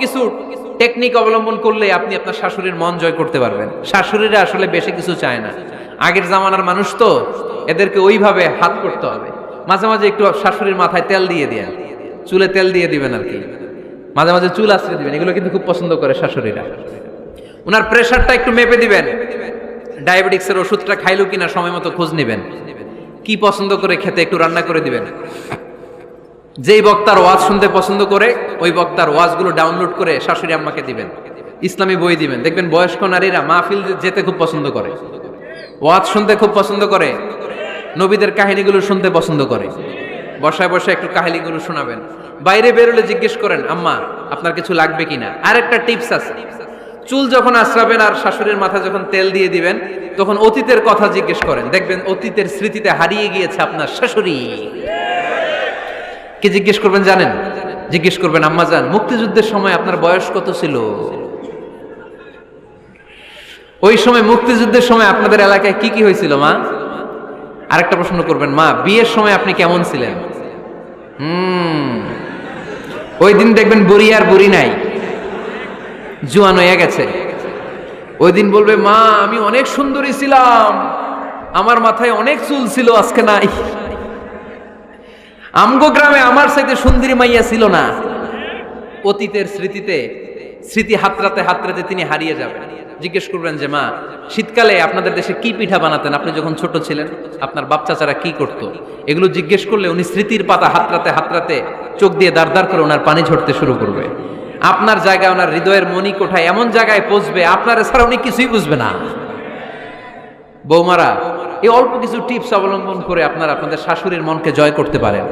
কিছু টেকনিক অবলম্বন করলে আপনি আপনার শাশুড়ির মন জয় করতে পারবেন। শাশুড়িরা আসলে বেশি কিছু চায় না, আগের জামানার মানুষ তো, এদেরকে ওইভাবে হাত করতে হবে। মাঝে মাঝে একটু শাশুড়ির মাথায় তেল দিয়ে দেন, চুলে তেল দিয়ে দিবেন আর কি, মাঝে মাঝে চুল আশ্রয় দিবেন, এগুলো কিন্তু খুব পছন্দ করে শাশুড়িরা। ওনার প্রেশারটা একটু মেপে দিবেন, ডায়াবেটিক্সের ওষুধটা খাইলো কিনা সময় মতো খোঁজ নেবেন, কি পছন্দ করে খেতে একটু রান্না করে দিবেন। যেই বক্তার ওয়াজ শুনতে পছন্দ করে ওই বক্তার ওয়াজগুলো ডাউনলোড করে শাশুড়ি আম্মাকে দিবেন, ইসলামী বই দিবেন। দেখবেন বয়স্ক নারীরা মাহফিল যেতে খুব পছন্দ করে, ওয়াজ শুনতে খুব পছন্দ করে, নবীদের কাহিনীগুলো শুনতে পছন্দ করে। বসায় বসায় একটু কাহিনীগুলো শোনাবেন। বাইরে বেরোলে জিজ্ঞেস করেন, আম্মা আপনার কিছু লাগবে কিনা। আরেকটা টিপস আছে, চুল যখন আশ্রাবেন আর শাশুড়ির মাথা যখন তেল দিয়ে দিবেন তখন অতীতের কথা জিজ্ঞেস করেন, দেখবেন অতীতের স্মৃতিতে হারিয়ে গিয়েছে আপনার শাশুড়ি। কি জিজ্ঞেস করবেন জানেন? জিজ্ঞেস করবেন, আম্মা জান মুক্তিযুদ্ধের সময় আপনার বয়স কত ছিল? ওই সময় মুক্তিযুদ্ধের সময় আপনাদের এলাকায় কি কি হয়েছিল মা? আরেকটা প্রশ্ন করবেন, মা বিয়ের সময় আপনি কেমন ছিলেন? ওই দিন দেখবেন বুড়ি আর বুড়ি নাই, জুয়ান হয়ে গেছে। ওই দিন বলবে, মা আমি অনেক সুন্দরী ছিলাম, আমার মাথায় অনেক চুল ছিল, আজকে নাই। আমগো গ্রামে আমার সাথে সুন্দরী মাইয়া ছিল না। অতীতের স্মৃতিতে, স্মৃতি হাতরাতে হাতরাতে তিনি হারিয়ে যাবেন। জিজ্ঞেস করবেন যে, মা শীতকালে আপনাদের দেশে কি পিঠা বানাতেন আপনি যখন ছোট ছিলেন, আপনার বাপ চাচারা কি করতো? এগুলো জিজ্ঞেস করলে উনি স্মৃতির পাতা হাতরাতে হাতরাতে চোখ দিয়ে দাঁড় দাঁড় করে ওনার পানি ঝরতে শুরু করবে। আপনার জায়গায়, ওনার হৃদয়ের মনি কোঠায় এমন জায়গায় পৌঁছবে, আপনার ছাড়া উনি কিছুই বুঝবে না। বৌমারা এই অল্প কিছু টিপস অবলম্বন করে আপনারা আপনাদের শাশুড়ির মনকে জয় করতে পারেন।